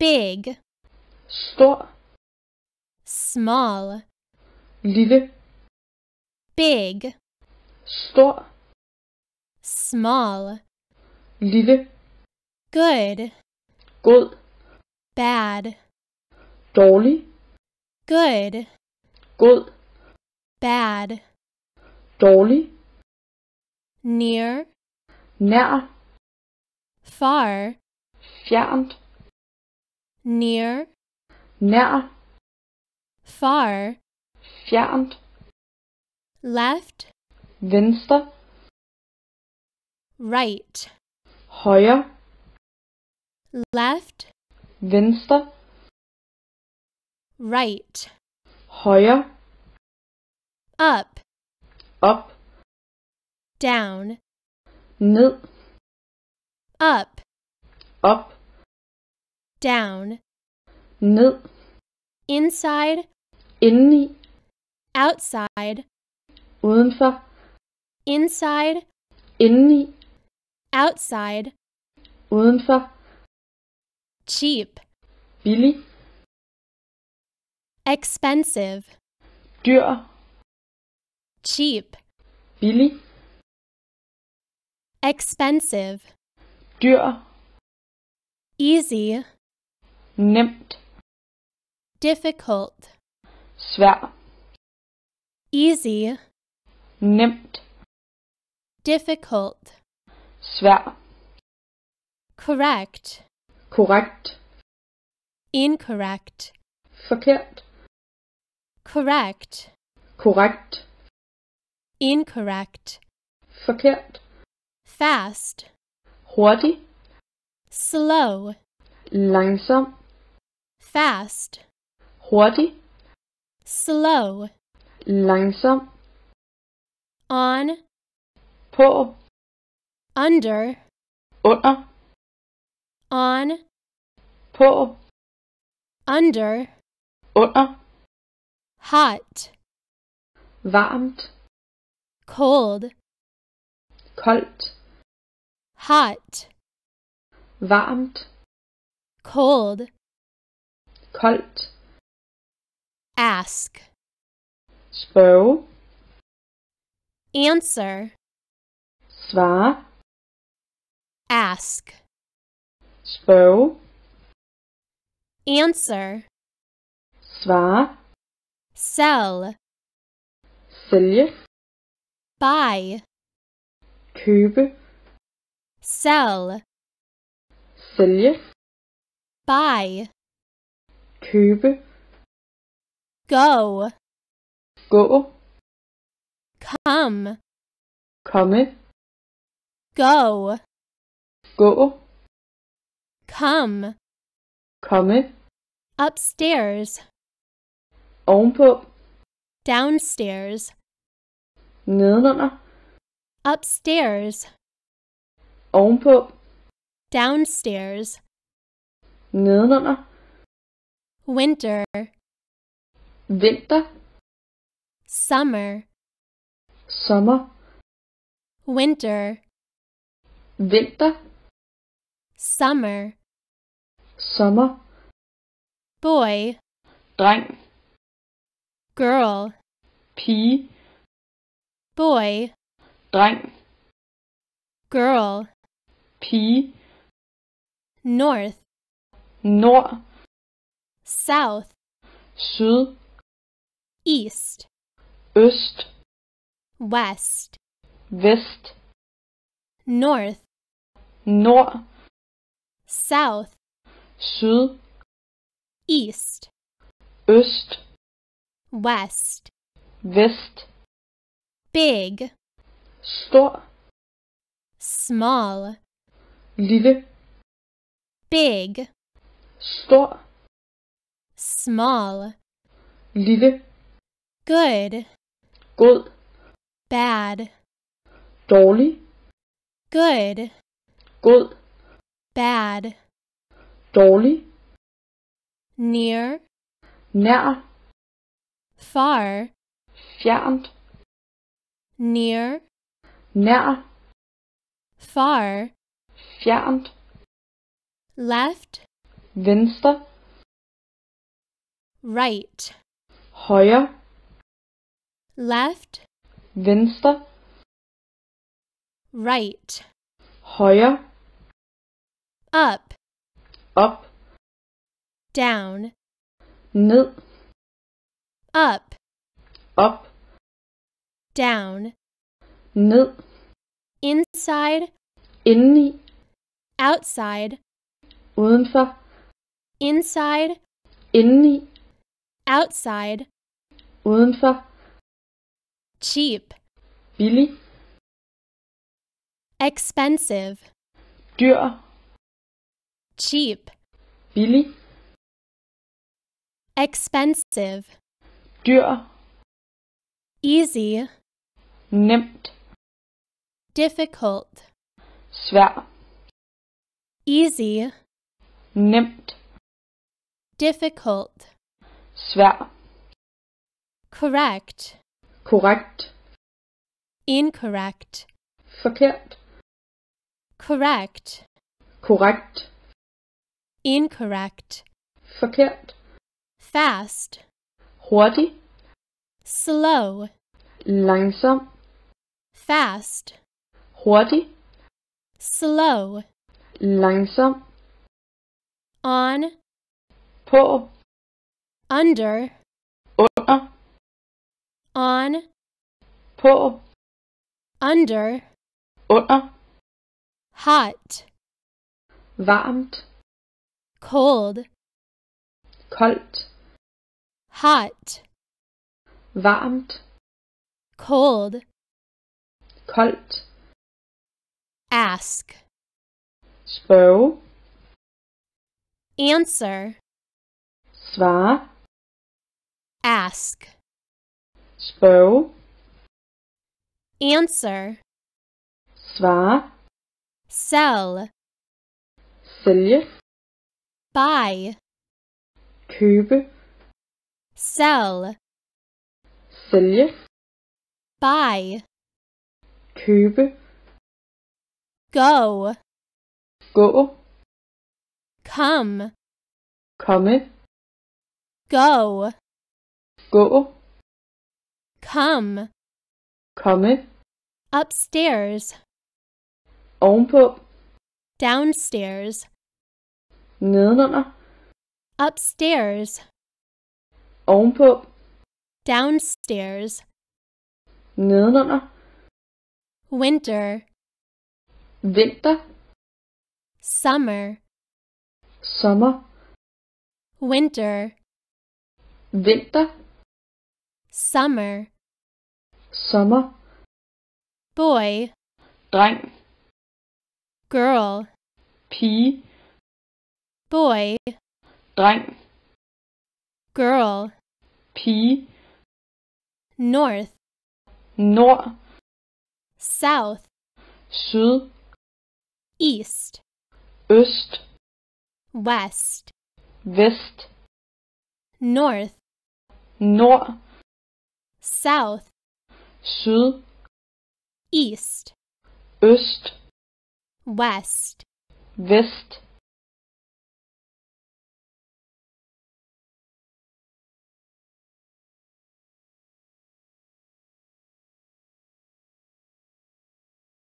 big, stor, small, lille, big, stor, small, lille, good, god, bad, dårlig, good, god, bad, dårlig, near, nær, far, fjernt, near, nær, far, fjernt, left, venstre, right, højre, left, venstre, right, højre, up, op, down, ned, up, op, down, ned, inside, indeni, outside, udenfor, inside, indeni, outside, udenfor, cheap, billig, expensive, dyr, cheap, billig, expensive, dyr, easy, nemt, difficult, svær, easy, nemt, difficult, svær, correct, korrekt, incorrect, forkert, correct, korrekt, incorrect, forkert, fast, hurtig, slow, langsom, fast, hurtig, slow, langsom, on, på, under, under, on, på, under, under, hot, varmt, cold, koldt, hot, varmt, cold, koldt, ask, spørge, answer, svare, ask, spørge, answer, svare, sell, sælge, buy, købe, sell, sælge, buy, købe, go, gå, come, komme, go, gå, come, komme, upstairs, ovenpå, downstairs, nedenunder, upstairs, ovenpå, downstairs, nedenunder, winter, vinter, summer, sommer, winter, vinter, summer, sommer, boy, dreng, girl, pige, boy, dreng, girl, pige, north, nord, south, syd, east, øst, west, vest, north, nord, south, syd, east, øst, west, vest, big, stor, small, lille, big, stor, small, lille, good, god, bad, dårlig, good, god, bad, dårlig, near, nær, far, fjernt, near, nær, far, fjernt, left, venstre, right, højre, left, venstre, right, højre, up, op, down, ned, up, op, down, ned, inside, indeni, outside, udenfor, inside, indeni, outside, udenfor, cheap, billig, expensive, dyr, cheap, billig, expensive, dyr, easy, nemt, difficult, svær, easy, nemt, difficult, svær, correct, korrekt, incorrect, forkert, correct, korrekt, incorrect, forkert, fast, hurtig, slow, langsom, fast, hurtig, slow, langsom, on, på, under, under, on, på, under, under, hot, varmt, cold, koldt, hot, varmt, cold, koldt, ask, spørge, answer, svare, ask, spørge, answer, svare, sell, sælge, buy, købe, sell, sælge, buy, købe, go, gå, come, komme, go, gå, come, komme, upstairs, ovenpå, downstairs, nedenunder, upstairs, ovenpå, downstairs, nedenunder, winter, vinter, summer, sommer, winter, vinter, summer, sommer, boy, dreng, girl, pige, boy, dreng, girl, pige, north, nord, south, syd, east, øst, west, vest, north, nord, south, syd, east, øst, west, vest,